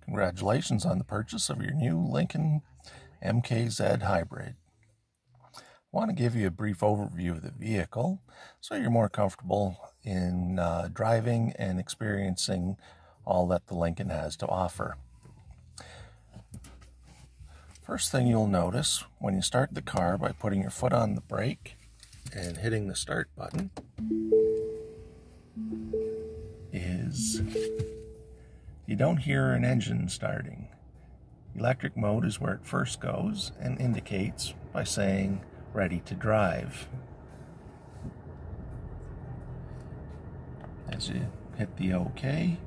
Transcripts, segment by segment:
Congratulations on the purchase of your new Lincoln MKZ Hybrid. I want to give you a brief overview of the vehicle so you're more comfortable in driving and experiencing all that the Lincoln has to offer. First thing you'll notice when you start the car by putting your foot on the brake and hitting the start button is you don't hear an engine starting. Electric mode is where it first goes and indicates by saying ready to drive. As you hit the OK,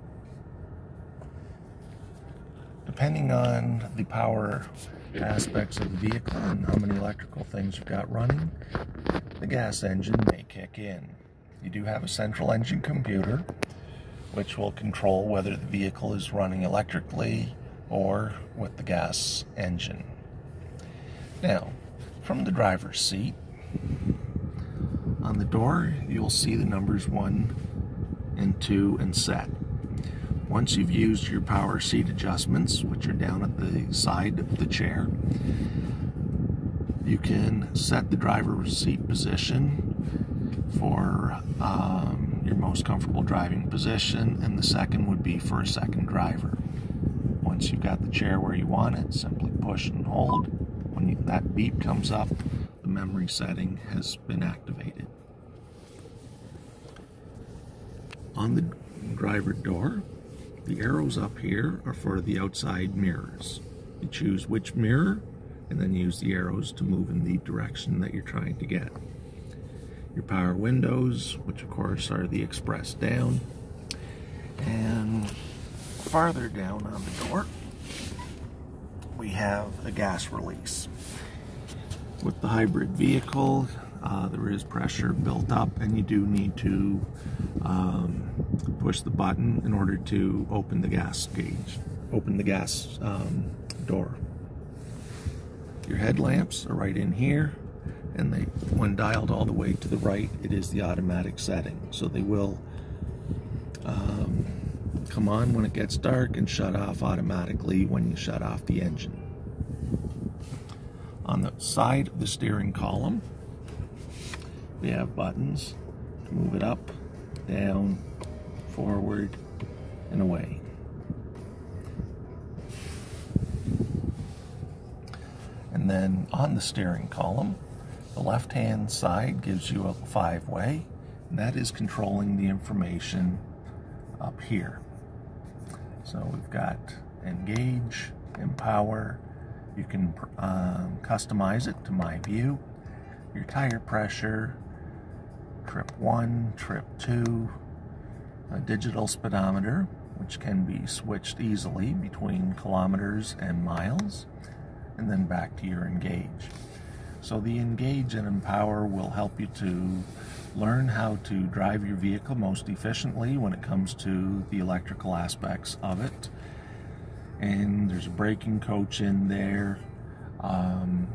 depending on the power aspects of the vehicle and how many electrical things you've got running, the gas engine may kick in. You do have a central engine computer which will control whether the vehicle is running electrically or with the gas engine. Now, from the driver's seat, on the door you'll see the numbers 1 and 2 and set. Once you've used your power seat adjustments, which are down at the side of the chair, you can set the driver's seat position for your most comfortable driving position, and the second would be for a second driver. Once you've got the chair where you want it, simply push and hold. When that beep comes up, the memory setting has been activated. On the driver door, the arrows up here are for the outside mirrors. You choose which mirror and then use the arrows to move in the direction that you're trying to get. Your power windows, which of course are the express down, and farther down on the door we have a gas release. With the hybrid vehicle, there is pressure built up and you do need to push the button in order to open the gas gauge, open the gas door. Your headlamps are right in here, and when dialed all the way to the right, it is the automatic setting, so they will come on when it gets dark and shut off automatically when you shut off the engine. On the side of the steering column, we have buttons to move it up, down, forward, and away. And then on the steering column, the left-hand side gives you a 5-way, and that is controlling the information up here. So we've got engage, empower. You can customize it to my view. Your tire pressure, trip 1, trip 2, a digital speedometer, which can be switched easily between kilometers and miles, and then back to your engage. So the engage and empower will help you to learn how to drive your vehicle most efficiently when it comes to the electrical aspects of it. And there's a braking coach in there.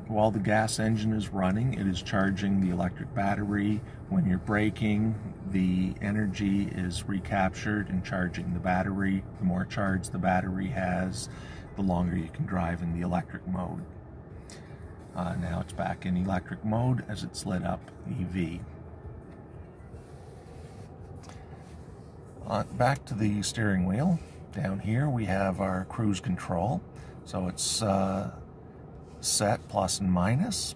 While the gas engine is running, it is charging the electric battery. When you're braking, the energy is recaptured and charging the battery. The more charge the battery has, the longer you can drive in the electric mode. Now it's back in electric mode as it's lit up EV. Back to the steering wheel. Down here we have our cruise control. So it's set plus and minus.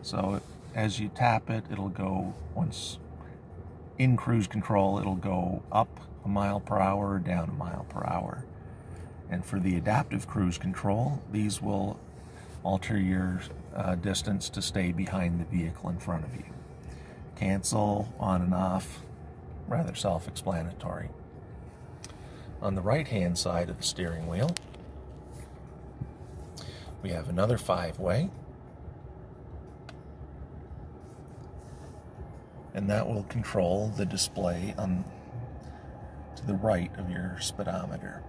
So as you tap it, it'll go, once in cruise control, it'll go up a mile per hour or down a mile per hour. And for the adaptive cruise control, these will alter your distance to stay behind the vehicle in front of you. Cancel, on and off, rather self-explanatory. On the right-hand side of the steering wheel, we have another 5-way, and that will control the display to the right of your speedometer.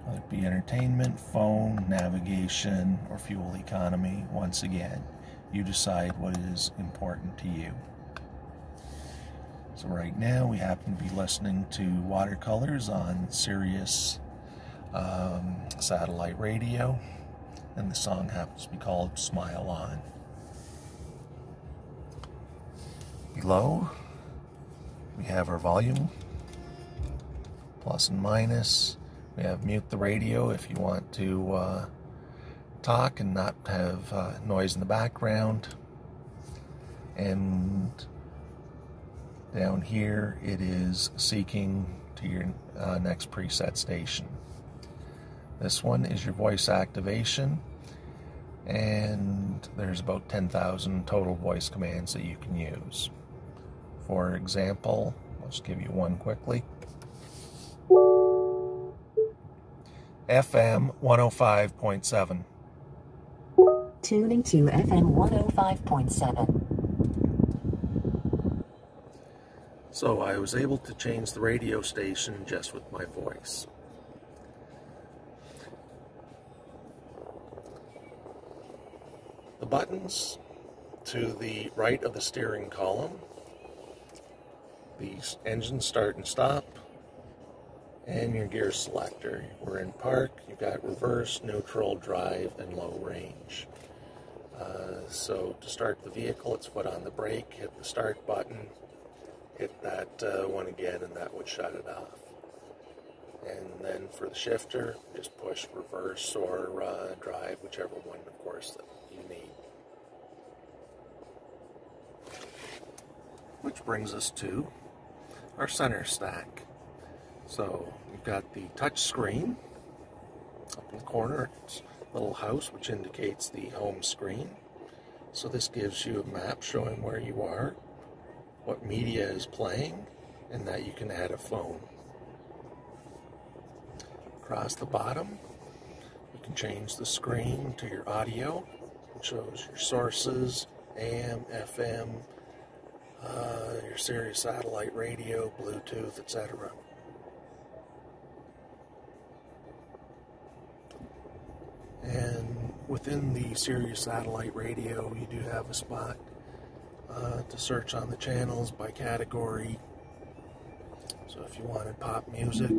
Whether it be entertainment, phone, navigation, or fuel economy, once again, you decide what is important to you. So right now we happen to be listening to watercolors on Sirius satellite radio, and the song happens to be called Smile On. Below, we have our volume, plus and minus. We have mute the radio if you want to talk and not have noise in the background. And down here it is seeking to your next preset station. This one is your voice activation, and there's about 10,000 total voice commands that you can use. For example, I'll just give you one quickly. FM 105.7. Tuning to FM 105.7. So I was able to change the radio station just with my voice. The buttons to the right of the steering column, the engine start and stop, and your gear selector. We're in park, you've got reverse, neutral, drive, and low range. So to start the vehicle, it's foot on the brake, hit the start button, hit that one again, and that would shut it off. And then for the shifter, just push reverse or drive, whichever one, of course, that you need. Which brings us to our center stack. So we've got the touch screen up in the corner. It's a little house which indicates the home screen. So this gives you a map showing where you are, what media is playing, and that you can add a phone. Across the bottom, you can change the screen to your audio. It shows your sources, AM, FM, your Sirius satellite radio, Bluetooth, etc. And within the Sirius satellite radio, you do have a spot to search on the channels by category. So if you wanted pop music,